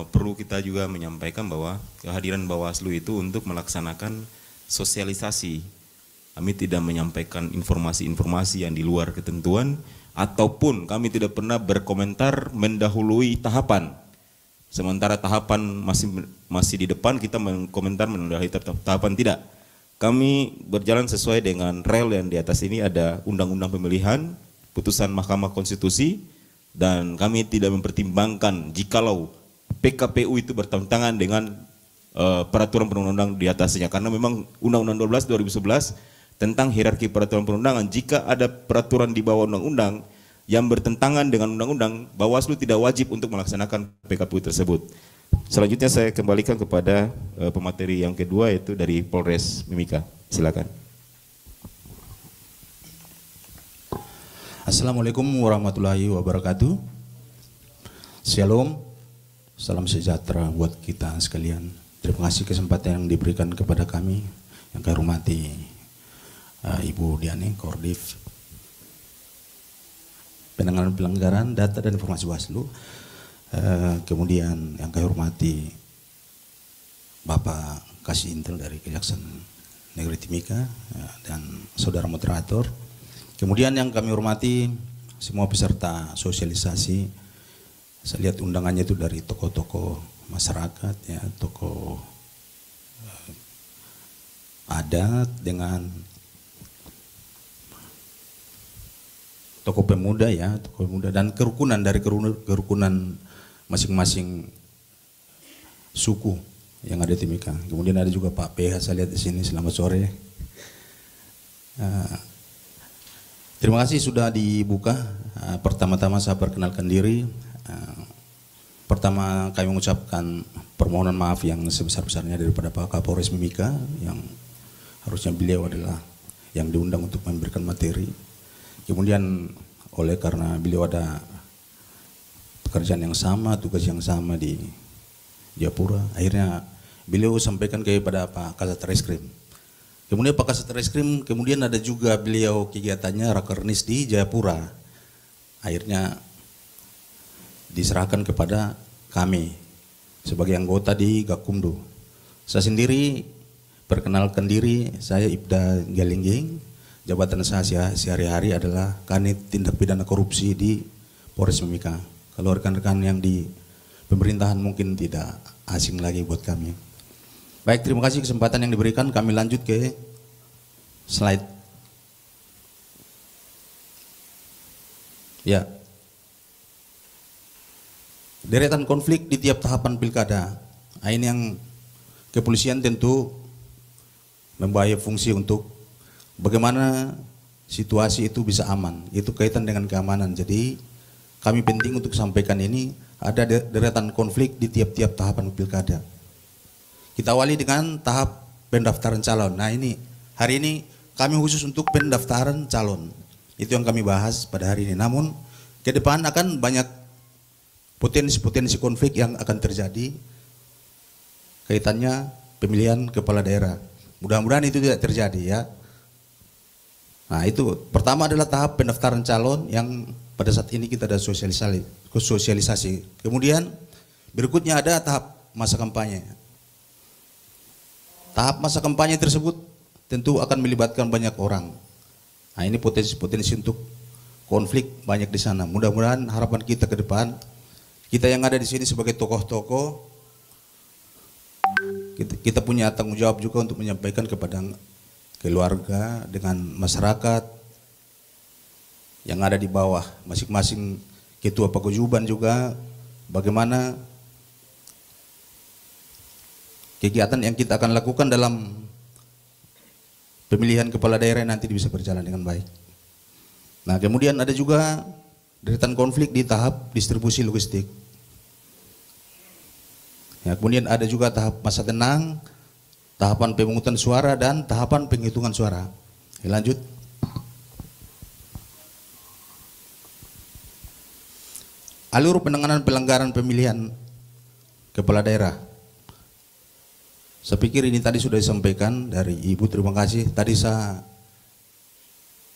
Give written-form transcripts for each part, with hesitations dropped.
perlu kita juga menyampaikan bahwa kehadiran Bawaslu itu untuk melaksanakan sosialisasi. Kami tidak menyampaikan informasi-informasi yang di luar ketentuan, ataupun kami tidak pernah berkomentar mendahului tahapan. Sementara tahapan masih di depan, kita mengkomentar mendahului tahapan, tidak. Kami berjalan sesuai dengan rel yang di atas ini, ada Undang-Undang Pemilihan, putusan Mahkamah Konstitusi, dan kami tidak mempertimbangkan jikalau PKPU itu bertentangan dengan peraturan perundang-undang di atasnya, karena memang Undang-Undang 12 2011 tentang hierarki peraturan perundang-undangan, jika ada peraturan di bawah undang-undang yang bertentangan dengan undang-undang, Bawaslu tidak wajib untuk melaksanakan PKPU tersebut. Selanjutnya saya kembalikan kepada pemateri yang kedua, yaitu dari Polres Mimika. Silakan. Assalamualaikum warahmatullahi wabarakatuh. Shalom, salam sejahtera buat kita sekalian. Terima kasih kesempatan yang diberikan kepada kami, yang kami hormati Ibu Diani, Koordif Penanganan Pelanggaran Data dan Informasi Bawaslu. Kemudian yang kami hormati Bapak Kasih Intel dari Kejaksaan Negeri Timika, dan saudara moderator. Kemudian yang kami hormati semua peserta sosialisasi. Saya lihat undangannya itu dari tokoh-tokoh masyarakat, ya, tokoh adat dengan tokoh pemuda, ya, tokoh pemuda, dan kerukunan dari kerukunan masing-masing suku yang ada di Timika. Kemudian ada juga Pak PH, saya lihat di sini. Selamat sore. Terima kasih sudah dibuka. Pertama-tama saya perkenalkan diri. Pertama kami mengucapkan permohonan maaf yang sebesar-besarnya daripada Pak Kapolres Mimika, yang harusnya beliau adalah yang diundang untuk memberikan materi. Kemudian oleh karena beliau ada pekerjaan yang sama, tugas yang sama di Jayapura, akhirnya beliau sampaikan kepada Pak Kasat Reskrim. Kemudian Pak Kasat Reskrim, kemudian ada juga beliau kegiatannya Rakernis di Jayapura. Akhirnya diserahkan kepada kami sebagai anggota di Gakumdu. Saya sendiri perkenalkan diri, saya Ibda Galingging. Jabatan saya sehari-hari adalah Kanit Tindak Pidana Korupsi di Polres Mimika. Kalau rekan-rekan yang di pemerintahan mungkin tidak asing lagi buat kami. Baik, terima kasih kesempatan yang diberikan. Kami lanjut ke slide. Ya. Deretan konflik di tiap tahapan pilkada. Nah, ini yang kepolisian tentu membawa fungsi untuk bagaimana situasi itu bisa aman. Itu kaitan dengan keamanan. Jadi kami penting untuk sampaikan ini, ada deretan konflik di tiap-tiap tahapan pilkada. Kita awali dengan tahap pendaftaran calon. Nah, ini hari ini kami khusus untuk pendaftaran calon. Itu yang kami bahas pada hari ini. Namun ke depan akan banyak potensi-potensi konflik yang akan terjadi kaitannya pemilihan kepala daerah. Mudah-mudahan itu tidak terjadi, ya. Nah, itu pertama adalah tahap pendaftaran calon yang pada saat ini kita ada sosialisasi. Kemudian berikutnya ada tahap masa kampanye. Tahap masa kampanye tersebut tentu akan melibatkan banyak orang. Nah, ini potensi-potensi untuk konflik banyak di sana. Mudah-mudahan harapan kita ke depan, kita yang ada di sini sebagai tokoh-tokoh, kita punya tanggung jawab juga untuk menyampaikan kepada keluarga dengan masyarakat yang ada di bawah, masing-masing ketua paguyuban juga, bagaimana kegiatan yang kita akan lakukan dalam pemilihan kepala daerah nanti bisa berjalan dengan baik. Nah, kemudian ada juga deretan konflik di tahap distribusi logistik. Ya, kemudian ada juga tahap masa tenang, tahapan pemungutan suara, dan tahapan penghitungan suara. Lanjut. Alur penanganan pelanggaran pemilihan kepala daerah. Saya pikir ini tadi sudah disampaikan dari Ibu, terima kasih. Tadi saya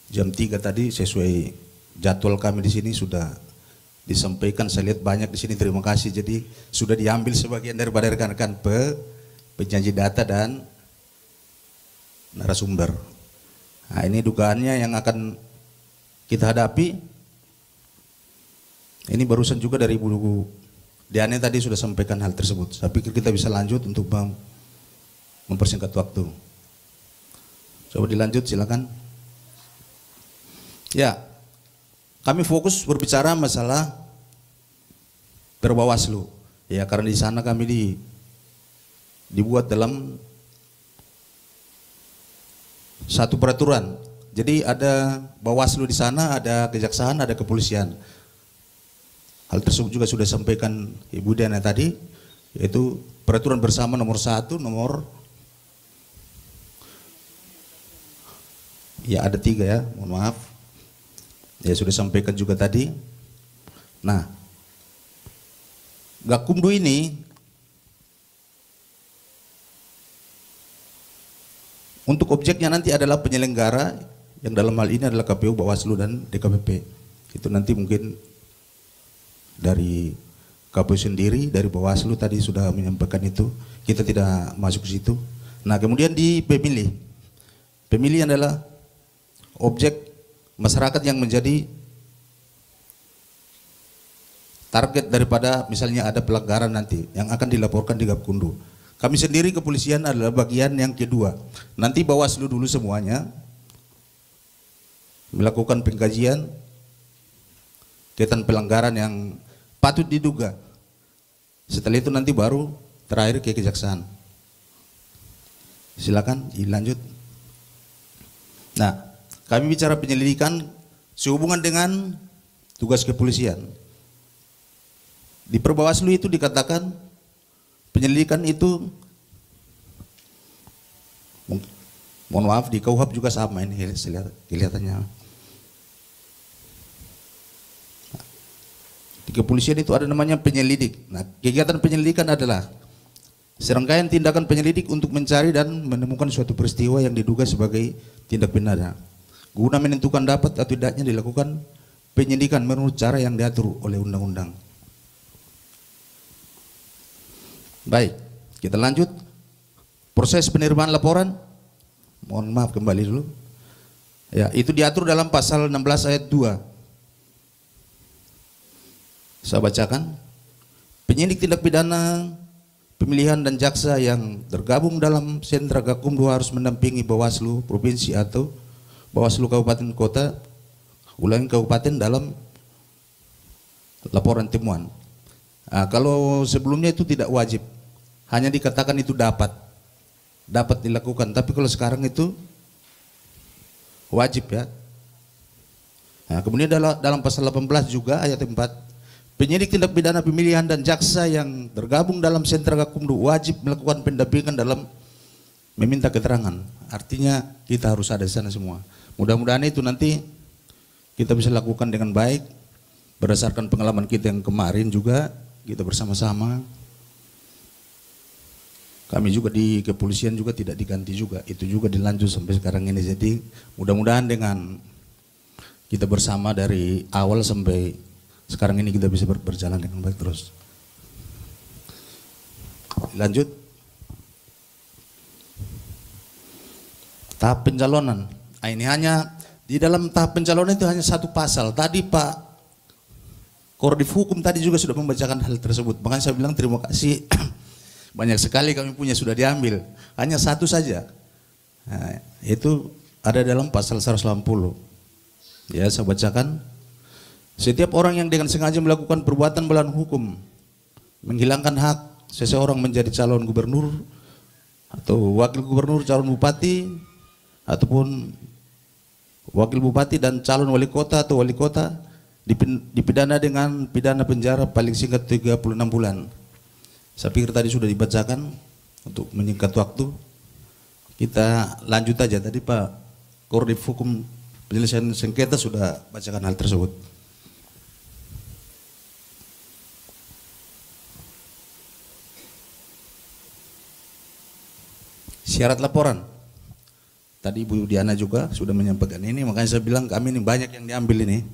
jam 3 tadi sesuai jadwal kami di sini sudah disampaikan, saya lihat banyak di sini, terima kasih. Jadi sudah diambil sebagian daripada rekan-rekan penjanji data dan narasumber. Nah, ini dugaannya yang akan kita hadapi. Ini barusan juga dari Ibu Diane tadi sudah sampaikan hal tersebut. Saya pikir kita bisa lanjut untuk mempersingkat waktu. Coba dilanjut, silakan. Ya, kami fokus berbicara masalah Perbawaslu. Ya, karena di sana kami dibuat dalam satu peraturan. Jadi ada Bawaslu di sana, ada Kejaksaan, ada Kepolisian. Hal tersebut juga sudah disampaikan Ibu Diana tadi, yaitu peraturan bersama nomor 1, ya ada 3 ya, mohon maaf. Ya sudah disampaikan juga tadi. Nah, Gakumdu ini untuk objeknya nanti adalah penyelenggara, yang dalam hal ini adalah KPU, Bawaslu, dan DKPP. Itu nanti mungkin dari KPU sendiri, dari Bawaslu tadi sudah menyampaikan itu, kita tidak masuk ke situ. Nah, kemudian di pemilih. Pemilih adalah objek masyarakat yang menjadi target daripada misalnya ada pelanggaran nanti yang akan dilaporkan di Gakumdu. Kami sendiri kepolisian adalah bagian yang kedua. Nanti Bawaslu dulu semuanya melakukan pengkajian kaitan pelanggaran yang patut diduga. Setelah itu nanti baru terakhir ke Kejaksaan. Silakan dilanjut. Nah, kami bicara penyelidikan sehubungan dengan tugas kepolisian. Di Perbawaslu itu dikatakan penyelidikan itu, mohon maaf, di KUHP juga sama ini kelihatannya. Di kepolisian itu ada namanya penyelidik. Nah, kegiatan penyelidikan adalah serangkaian tindakan penyelidik untuk mencari dan menemukan suatu peristiwa yang diduga sebagai tindak pidana, guna menentukan dapat atau tidaknya dilakukan penyidikan menurut cara yang diatur oleh undang-undang. Baik, kita lanjut. Proses penerimaan laporan, mohon maaf kembali dulu. Ya, itu diatur dalam pasal 16 ayat 2. Saya bacakan. Penyidik tindak pidana pemilihan dan jaksa yang tergabung dalam sentra Gakumdu harus mendampingi Bawaslu provinsi atau Bawaslu kabupaten kota, ulangi kabupaten, dalam laporan temuan. Nah, kalau sebelumnya itu tidak wajib, hanya dikatakan itu dapat dilakukan. Tapi kalau sekarang itu wajib ya. Nah, kemudian dalam pasal 18 juga ayat 4, penyidik tindak pidana pemilihan dan jaksa yang tergabung dalam sentra Gakumdu wajib melakukan pendampingan dalam meminta keterangan. Artinya kita harus ada di sana semua. Mudah-mudahan itu nanti kita bisa lakukan dengan baik berdasarkan pengalaman kita yang kemarin juga, kita bersama-sama. Kami juga di kepolisian juga tidak diganti juga, itu juga dilanjut sampai sekarang ini. Jadi mudah-mudahan dengan kita bersama dari awal sampai sekarang ini kita bisa berjalan dengan baik terus. Lanjut. Tahap pencalonan. Nah, ini hanya di dalam tahap pencalonan itu hanya satu pasal. Tadi Pak Koordif Hukum tadi juga sudah membacakan hal tersebut. Makanya saya bilang terima kasih. Banyak sekali kami punya sudah diambil. Hanya satu saja. Nah, itu ada dalam pasal 180. Ya, saya bacakan. Setiap orang yang dengan sengaja melakukan perbuatan melawan hukum, menghilangkan hak seseorang menjadi calon gubernur atau wakil gubernur, calon bupati, ataupun wakil bupati dan calon wali kota atau wali kota, dipidana dengan pidana penjara paling singkat 36 bulan. Saya pikir tadi sudah dibacakan untuk menyingkat waktu. Kita lanjut aja. Tadi Pak Koordif Hukum Penyelesaian Sengketa sudah bacakan hal tersebut. Syarat laporan. Tadi Ibu Diana juga sudah menyampaikan ini, makanya saya bilang kami ini banyak yang diambil ini.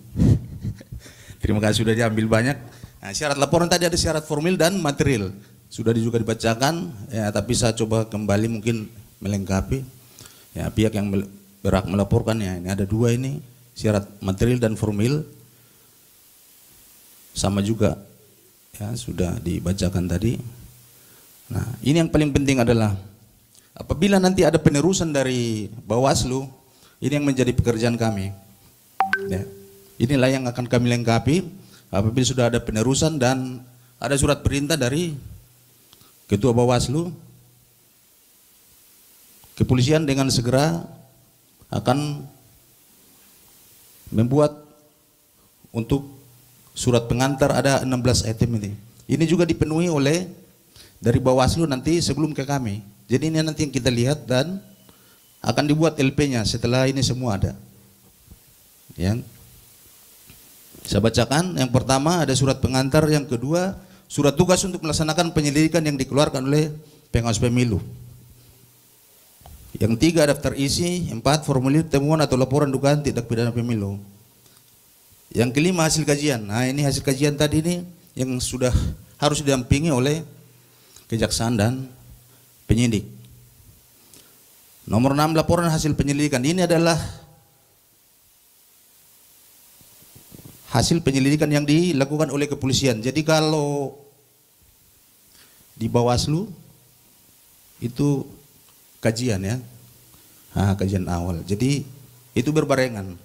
Terima kasih sudah diambil banyak. Nah, syarat laporan tadi ada syarat formil dan material. Sudah juga dibacakan, ya, tapi saya coba kembali mungkin melengkapi. Ya, pihak yang berhak melaporkannya ini ada dua ini, syarat material dan formil. Sama juga, ya, sudah dibacakan tadi. Nah, ini yang paling penting adalah apabila nanti ada penerusan dari Bawaslu, ini yang menjadi pekerjaan kami. Ya, inilah yang akan kami lengkapi apabila sudah ada penerusan dan ada surat perintah dari Ketua Bawaslu, kepolisian dengan segera akan membuat untuk surat pengantar ada 16 item ini. Ini juga dipenuhi oleh dari Bawaslu nanti sebelum ke kami. Jadi ini nanti yang kita lihat dan akan dibuat LP-nya setelah ini semua ada. Ya. Saya bacakan, yang pertama ada surat pengantar, yang kedua surat tugas untuk melaksanakan penyelidikan yang dikeluarkan oleh pengawas pemilu. Yang tiga daftar isi, 4 formulir temuan atau laporan dugaan tindak pidana pemilu. Yang kelima hasil kajian. Nah, ini hasil kajian tadi ini yang sudah harus didampingi oleh kejaksaan dan penyidik. Nomor 6 laporan hasil penyelidikan. Ini adalah hasil penyelidikan yang dilakukan oleh kepolisian. Jadi kalau di Bawaslu itu kajian, ya, kajian awal. Jadi itu berbarengan.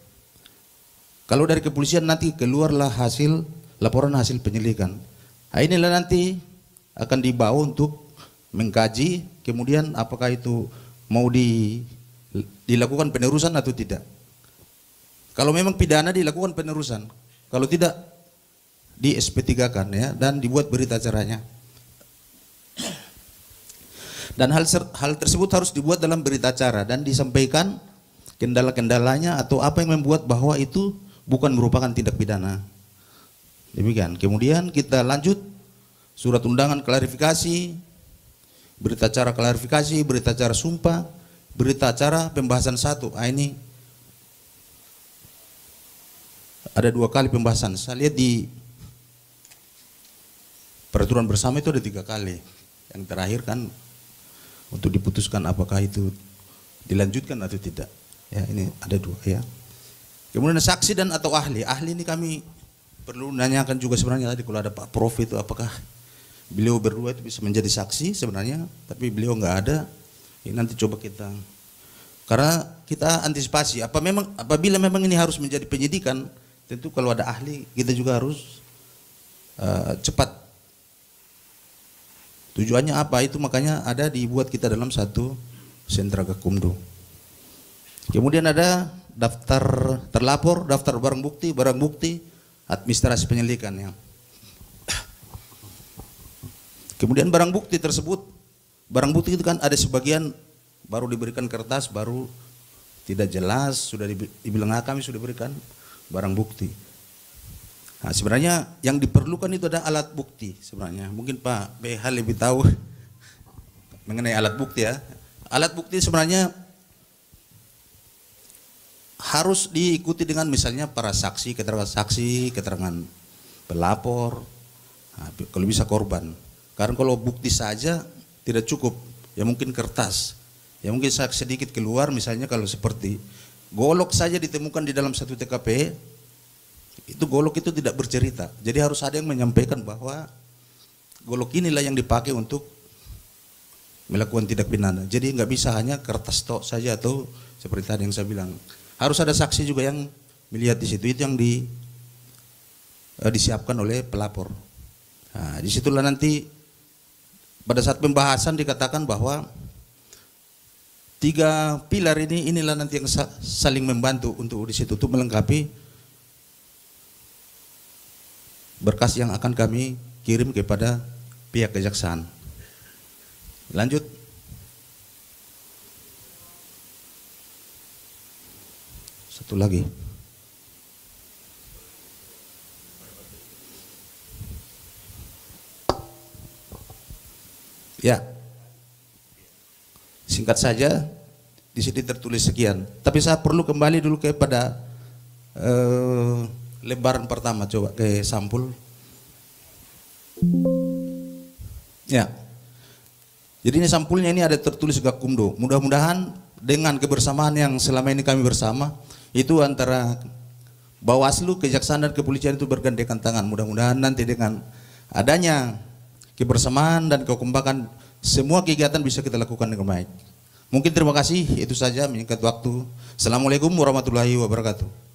Kalau dari kepolisian nanti keluarlah hasil laporan hasil penyelidikan. Nah, inilah nanti akan dibawa untuk mengkaji, kemudian apakah itu mau dilakukan penerusan atau tidak. Kalau memang pidana dilakukan penerusan, kalau tidak di SP3-kan, ya, dan dibuat berita acaranya. Dan hal tersebut harus dibuat dalam berita acara dan disampaikan kendala-kendalanya atau apa yang membuat bahwa itu bukan merupakan tindak pidana. Demikian. Kemudian kita lanjut surat undangan klarifikasi, berita acara klarifikasi, berita acara sumpah, berita acara pembahasan 1. Ini ada 2 kali pembahasan. Saya lihat di peraturan bersama itu ada 3 kali. Yang terakhir kan untuk diputuskan apakah itu dilanjutkan atau tidak. Ya, ini ada 2, ya. Kemudian saksi dan atau ahli. Ahli ini kami perlu nanyakan juga sebenarnya tadi kalau ada Pak Prof itu apakah beliau berdua itu bisa menjadi saksi sebenarnya, tapi beliau nggak ada. Ini nanti coba kita, karena kita antisipasi apabila memang ini harus menjadi penyidikan, tentu kalau ada ahli kita juga harus cepat. Tujuannya apa itu, makanya ada dibuat kita dalam satu sentra gakumdu. Kemudian ada daftar terlapor, daftar barang bukti, administrasi penyelidikan, ya. Kemudian barang bukti tersebut, barang bukti itu kan ada sebagian baru diberikan kertas, baru tidak jelas, sudah dibilang kami sudah berikan barang bukti. Nah, sebenarnya yang diperlukan itu ada alat bukti sebenarnya. Mungkin Pak BH lebih tahu mengenai alat bukti, ya. Alat bukti sebenarnya harus diikuti dengan misalnya para saksi, keterangan pelapor, nah, kalau bisa korban. Karena kalau bukti saja tidak cukup, ya mungkin kertas, ya mungkin sedikit keluar, misalnya kalau seperti golok saja ditemukan di dalam satu TKP, itu golok itu tidak bercerita. Jadi harus ada yang menyampaikan bahwa golok inilah yang dipakai untuk melakukan tindak pidana. Jadi nggak bisa hanya kertas tok saja atau seperti tadi yang saya bilang. Harus ada saksi juga yang melihat di situ. Itu yang disiapkan oleh pelapor. Nah, disitulah nanti pada saat pembahasan dikatakan bahwa 3 pilar inilah nanti yang saling membantu untuk di situ untuk melengkapi berkas yang akan kami kirim kepada pihak kejaksaan. Lanjut. Satu lagi. Ya. Singkat saja, di sini tertulis sekian. Tapi saya perlu kembali dulu kepada lembaran pertama, coba ke sampul. Ya. Jadi ini sampulnya, ini ada tertulis Gakumdo. Mudah-mudahan dengan kebersamaan yang selama ini kami bersama, itu antara Bawaslu, Kejaksaan dan Kepolisian itu bergandengan tangan. Mudah-mudahan nanti dengan adanya kebersamaan dan kekompakan, semua kegiatan bisa kita lakukan dengan baik. Mungkin terima kasih, itu saja menyingkat waktu. Assalamualaikum warahmatullahi wabarakatuh.